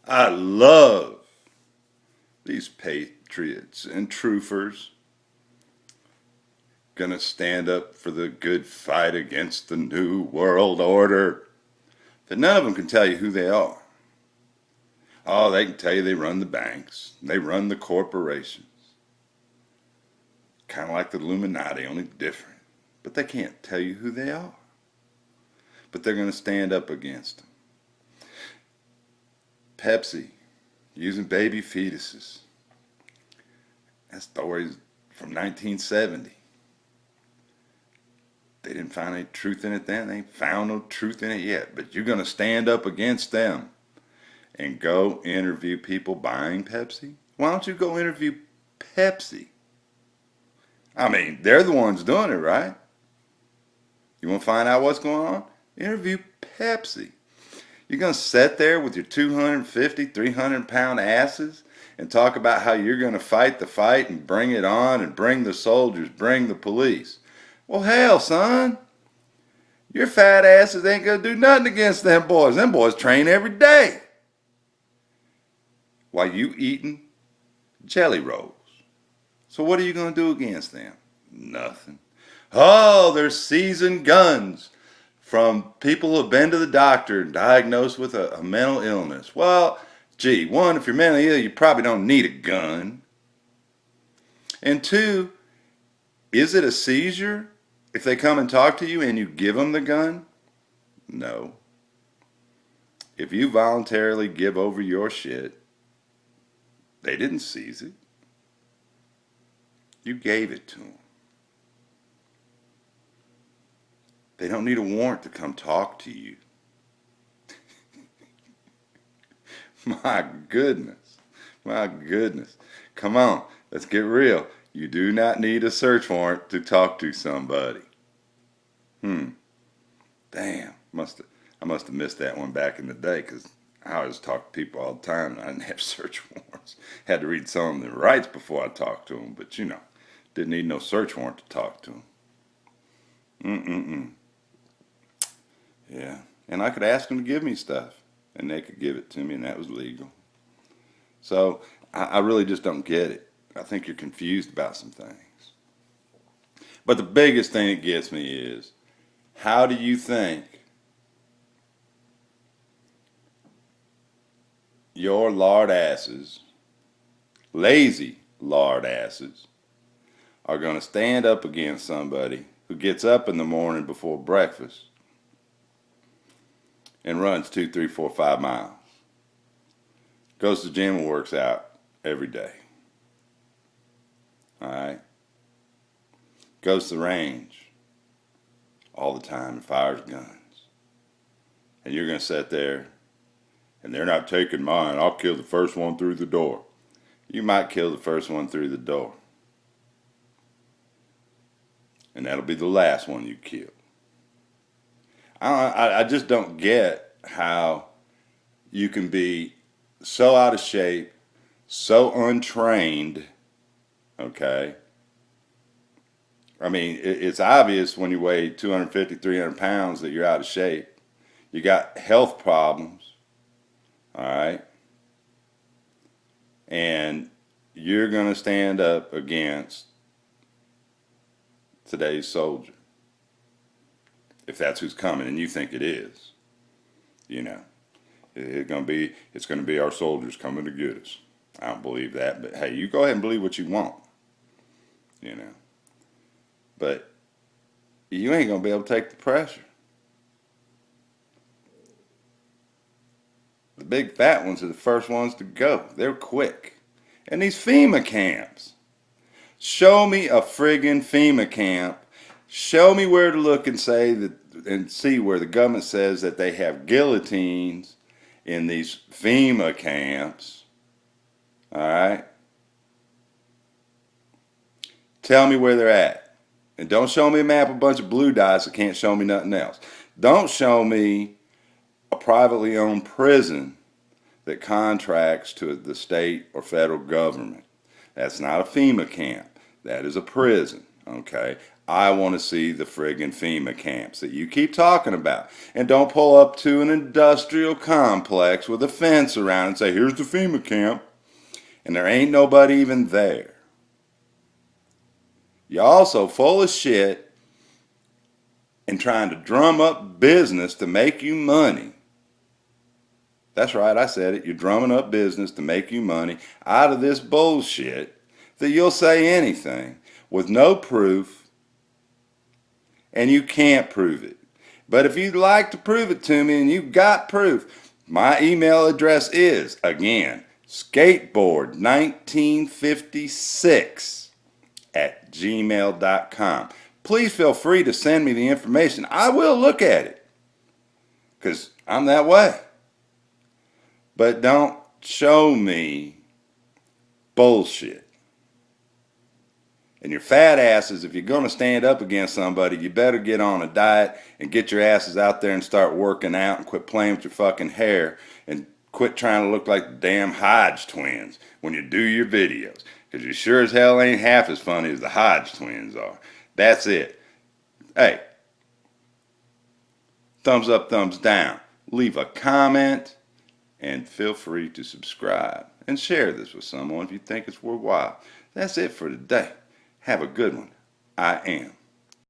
I love these Patriots and Troofers gonna stand up for the good fight against the New World Order. But none of them can tell you who they are. Oh, they can tell you they run the banks, they run the corporations. Kind of like the Illuminati, only different. But they can't tell you who they are. But they're going to stand up against them. Pepsi, using baby fetuses. That story's from 1970. They didn't find any truth in it then. They ain't found no truth in it yet. But you're going to stand up against them and go interview people buying Pepsi? Why don't you go interview Pepsi? I mean, they're the ones doing it, right? You want to find out what's going on? Interview Pepsi. You're going to sit there with your 250, 300-pound asses and talk about how you're going to fight the fight and bring it on and bring the soldiers, bring the police. Well, hell, son. Your fat asses ain't going to do nothing against them boys. Them boys train every day. While you eating jelly rolls. So what are you going to do against them? Nothing. Oh, they're seasoned guns from people who have been to the doctor and diagnosed with a mental illness. Well, gee, one, if you're mentally ill, you probably don't need a gun. And two, is it a seizure if they come and talk to you and you give them the gun? No. If you voluntarily give over your shit, they didn't seize it. You gave it to them. They don't need a warrant to come talk to you. My goodness. My goodness. Come on, let's get real. You do not need a search warrant to talk to somebody. Damn. I must have missed that one back in the day because I always talked to people all the time and I didn't have search warrants. Had to read some of their rights before I talked to them, but you know. Didn't need no search warrant to talk to them. Yeah. And I could ask them to give me stuff. And they could give it to me, and that was legal. So, I really just don't get it. I think you're confused about some things. But the biggest thing that gets me is, how do you think your lard asses, lazy lard asses, are going to stand up against somebody who gets up in the morning before breakfast and runs 2, 3, 4, 5 miles, goes to the gym and works out every day, all right, goes to the range all the time and fires guns, and you're going to sit there and they're not taking mine, I'll kill the first one through the door. You might kill the first one through the door. And that'll be the last one you kill. I just don't get how you can be so out of shape, so untrained, okay? I mean, it's obvious when you weigh 250, 300 pounds that you're out of shape. You got health problems, all right? And you're going to stand up against today's soldier, if that's who's coming, and you think it is, you know, it's going to be our soldiers coming to get us. I don't believe that, but hey, you go ahead and believe what you want, you know, but you ain't going to be able to take the pressure. The big fat ones are the first ones to go. They're quick. And these FEMA camps, show me a friggin' FEMA camp. Show me where to look and say that, and see where the government says that they have guillotines in these FEMA camps. All right? Tell me where they're at. And don't show me a map of a bunch of blue dots that can't show me nothing else. Don't show me a privately owned prison that contracts to the state or federal government. That's not a FEMA camp. That is a prison, okay? I want to see the friggin' FEMA camps that you keep talking about. And don't pull up to an industrial complex with a fence around and say, here's the FEMA camp. And there ain't nobody even there. You're also full of shit and trying to drum up business to make you money. That's right, I said it. You're drumming up business to make you money out of this bullshit that you'll say anything with no proof, and you can't prove it. But if you'd like to prove it to me and you've got proof, my email address is, again, skateboard1956@gmail.com. Please feel free to send me the information. I will look at it, because I'm that way. But don't show me bullshit. And your fat asses, if you're going to stand up against somebody, you better get on a diet and get your asses out there and start working out and quit playing with your fucking hair and quit trying to look like the damn Hodge twins when you do your videos. Because you sure as hell ain't half as funny as the Hodge twins are. That's it. Hey, thumbs up, thumbs down. Leave a comment and feel free to subscribe and share this with someone if you think it's worthwhile. That's it for today. Have a good one. I am